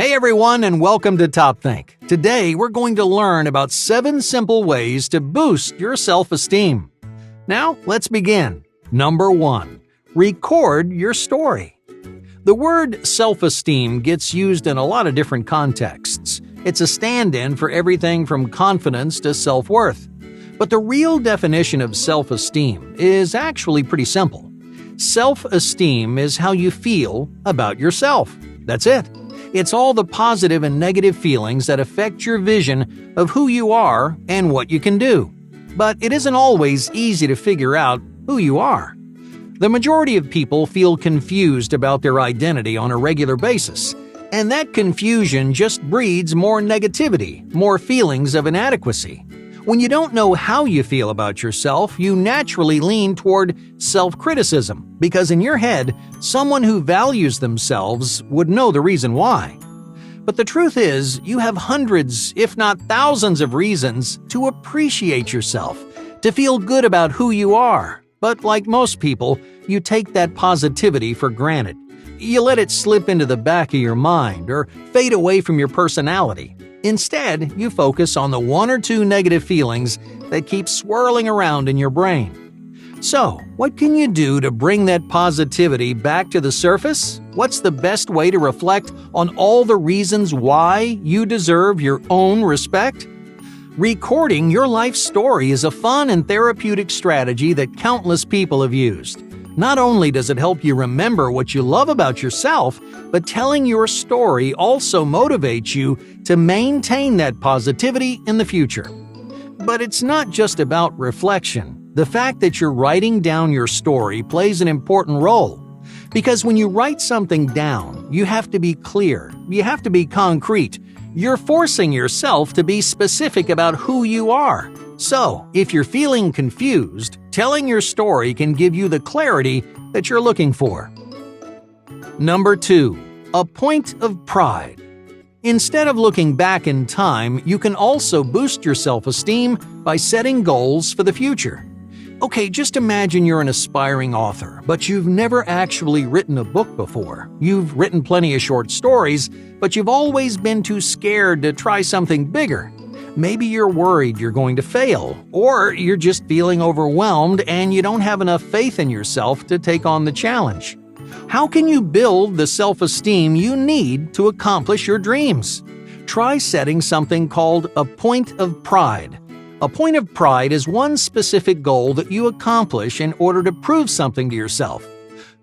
Hey everyone, and welcome to Top Think. Today we're going to learn about 7 simple ways to boost your self-esteem. Now, let's begin. Number 1. Record your story. The word self-esteem gets used in a lot of different contexts. It's a stand-in for everything from confidence to self-worth. But the real definition of self-esteem is actually pretty simple. Self-esteem is how you feel about yourself. That's it. It's all the positive and negative feelings that affect your vision of who you are and what you can do. But it isn't always easy to figure out who you are. The majority of people feel confused about their identity on a regular basis, and that confusion just breeds more negativity, more feelings of inadequacy. When you don't know how you feel about yourself, you naturally lean toward self-criticism, because in your head, someone who values themselves would know the reason why. But the truth is, you have hundreds, if not thousands of reasons to appreciate yourself, to feel good about who you are. But like most people, you take that positivity for granted. You let it slip into the back of your mind or fade away from your personality. Instead, you focus on the 1 or 2 negative feelings that keep swirling around in your brain. So, what can you do to bring that positivity back to the surface? What's the best way to reflect on all the reasons why you deserve your own respect? Recording your life story is a fun and therapeutic strategy that countless people have used. Not only does it help you remember what you love about yourself, but telling your story also motivates you to maintain that positivity in the future. But it's not just about reflection. The fact that you're writing down your story plays an important role. Because when you write something down, you have to be clear, you have to be concrete. You're forcing yourself to be specific about who you are. So, if you're feeling confused, telling your story can give you the clarity that you're looking for. Number 2. A point of pride. Instead of looking back in time, you can also boost your self-esteem by setting goals for the future. Okay, just imagine you're an aspiring author, but you've never actually written a book before. You've written plenty of short stories, but you've always been too scared to try something bigger. Maybe you're worried you're going to fail, or you're just feeling overwhelmed and you don't have enough faith in yourself to take on the challenge. How can you build the self-esteem you need to accomplish your dreams? Try setting something called a point of pride. A point of pride is one specific goal that you accomplish in order to prove something to yourself.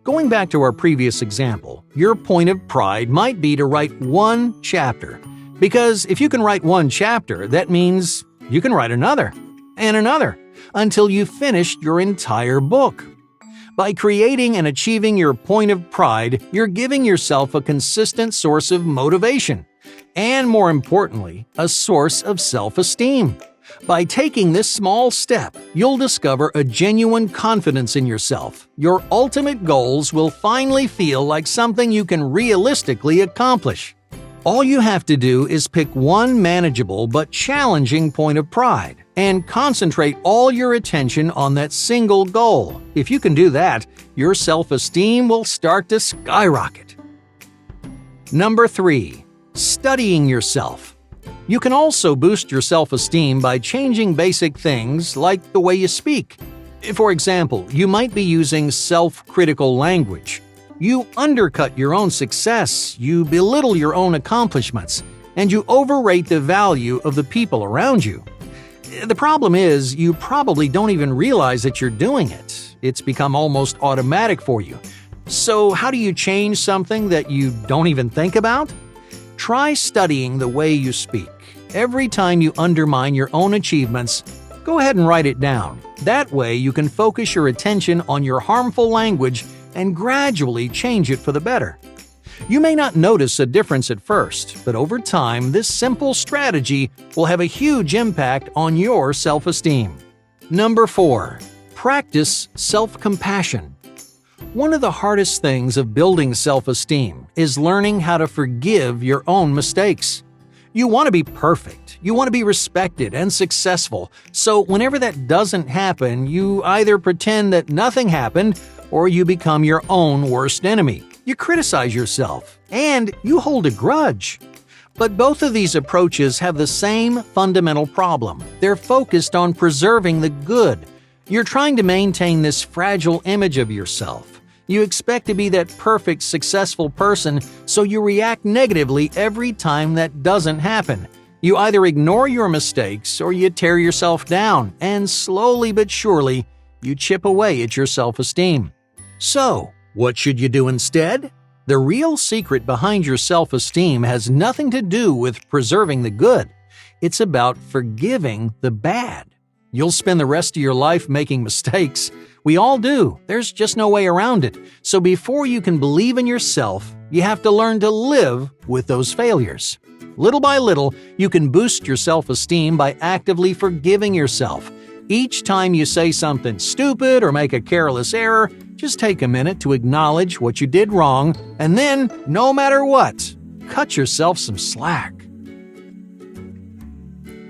Going back to our previous example, your point of pride might be to write 1 chapter. Because if you can write 1 chapter, that means you can write another, and another, until you've finished your entire book. By creating and achieving your point of pride, you're giving yourself a consistent source of motivation, and more importantly, a source of self-esteem. By taking this small step, you'll discover a genuine confidence in yourself. Your ultimate goals will finally feel like something you can realistically accomplish. All you have to do is pick one manageable but challenging point of pride and concentrate all your attention on that single goal. If you can do that, your self-esteem will start to skyrocket. Number 3. Studying yourself. You can also boost your self-esteem by changing basic things like the way you speak. For example, you might be using self-critical language. You undercut your own success, you belittle your own accomplishments, and you overrate the value of the people around you. The problem is, you probably don't even realize that you're doing it. It's become almost automatic for you. So how do you change something that you don't even think about? Try studying the way you speak. Every time you undermine your own achievements, go ahead and write it down. That way you can focus your attention on your harmful language and gradually change it for the better. You may not notice a difference at first, but over time, this simple strategy will have a huge impact on your self-esteem. Number 4. Practice self-compassion. One of the hardest things of building self-esteem is learning how to forgive your own mistakes. You want to be perfect, you want to be respected and successful, so whenever that doesn't happen, you either pretend that nothing happened or you become your own worst enemy. You criticize yourself, and you hold a grudge. But both of these approaches have the same fundamental problem. They're focused on preserving the good. You're trying to maintain this fragile image of yourself. You expect to be that perfect, successful person, so you react negatively every time that doesn't happen. You either ignore your mistakes or you tear yourself down, and slowly but surely, you chip away at your self-esteem. So, what should you do instead? The real secret behind your self-esteem has nothing to do with preserving the good. It's about forgiving the bad. You'll spend the rest of your life making mistakes. We all do. There's just no way around it. So before you can believe in yourself, you have to learn to live with those failures. Little by little, you can boost your self-esteem by actively forgiving yourself. Each time you say something stupid or make a careless error, just take a minute to acknowledge what you did wrong, and then, no matter what, cut yourself some slack.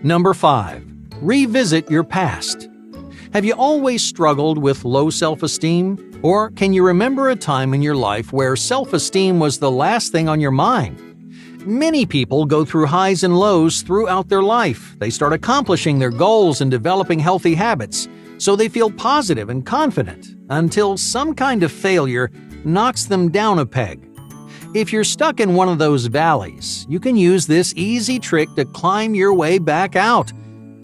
Number 5. Revisit your past. Have you always struggled with low self-esteem? Or can you remember a time in your life where self-esteem was the last thing on your mind? Many people go through highs and lows throughout their life. They start accomplishing their goals and developing healthy habits, so they feel positive and confident, until some kind of failure knocks them down a peg. If you're stuck in one of those valleys, you can use this easy trick to climb your way back out.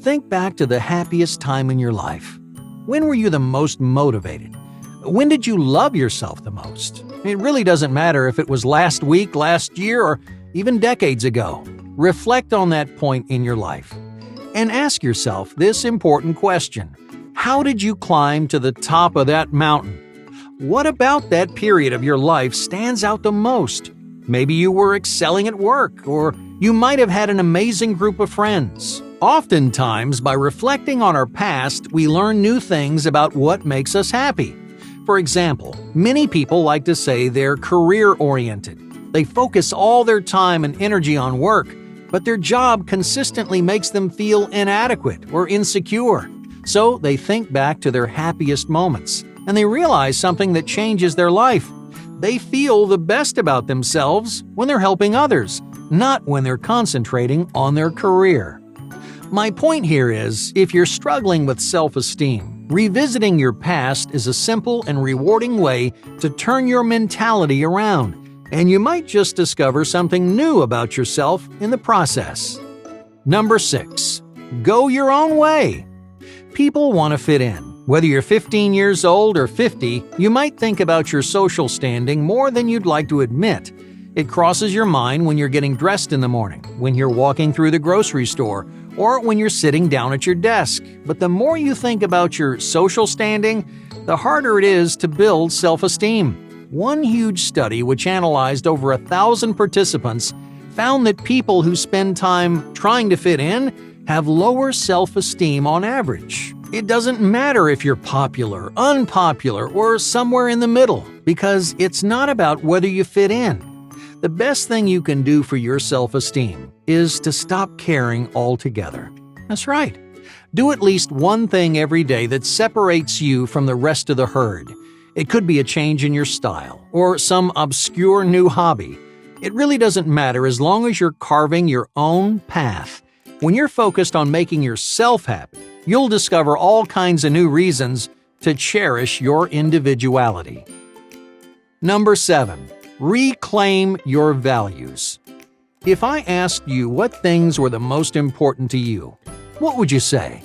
Think back to the happiest time in your life. When were you the most motivated? When did you love yourself the most? It really doesn't matter if it was last week, last year, or even decades ago. Reflect on that point in your life and ask yourself this important question. How did you climb to the top of that mountain? What about that period of your life stands out the most? Maybe you were excelling at work, or you might have had an amazing group of friends. Oftentimes, by reflecting on our past, we learn new things about what makes us happy. For example, many people like to say they're career-oriented. They focus all their time and energy on work, but their job consistently makes them feel inadequate or insecure. So they think back to their happiest moments, and they realize something that changes their life. They feel the best about themselves when they're helping others, not when they're concentrating on their career. My point here is, if you're struggling with self-esteem, revisiting your past is a simple and rewarding way to turn your mentality around, and you might just discover something new about yourself in the process. Number 6. Go your own way. People want to fit in. Whether you're 15 years old or 50, you might think about your social standing more than you'd like to admit. It crosses your mind when you're getting dressed in the morning, when you're walking through the grocery store, or when you're sitting down at your desk. But the more you think about your social standing, the harder it is to build self-esteem. One huge study, which analyzed over 1,000 participants, found that people who spend time trying to fit in have lower self-esteem on average. It doesn't matter if you're popular, unpopular, or somewhere in the middle, because it's not about whether you fit in. The best thing you can do for your self-esteem is to stop caring altogether. That's right. Do at least one thing every day that separates you from the rest of the herd. It could be a change in your style, or some obscure new hobby. It really doesn't matter as long as you're carving your own path. When you're focused on making yourself happy, you'll discover all kinds of new reasons to cherish your individuality. Number 7. Reclaim your values. If I asked you what things were the most important to you, what would you say?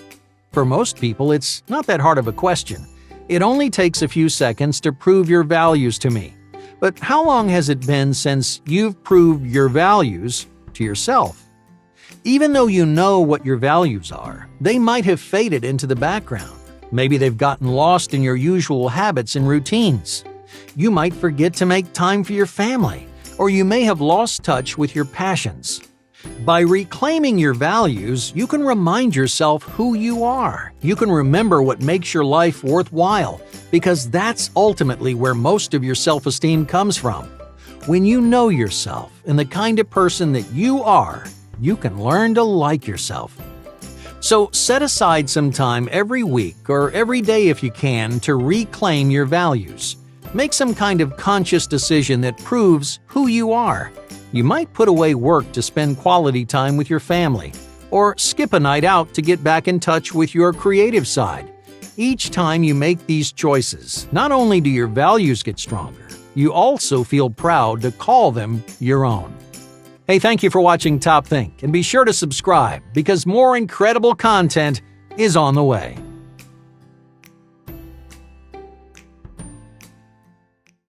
For most people, it's not that hard of a question. It only takes a few seconds to prove your values to me. But how long has it been since you've proved your values to yourself? Even though you know what your values are, they might have faded into the background. Maybe they've gotten lost in your usual habits and routines. You might forget to make time for your family, or you may have lost touch with your passions. By reclaiming your values, you can remind yourself who you are. You can remember what makes your life worthwhile, because that's ultimately where most of your self-esteem comes from. When you know yourself and the kind of person that you are, you can learn to like yourself. So set aside some time every week or every day if you can to reclaim your values. Make some kind of conscious decision that proves who you are. You might put away work to spend quality time with your family, or skip a night out to get back in touch with your creative side. Each time you make these choices, not only do your values get stronger, you also feel proud to call them your own. Hey, thank you for watching Top Think, and be sure to subscribe because more incredible content is on the way.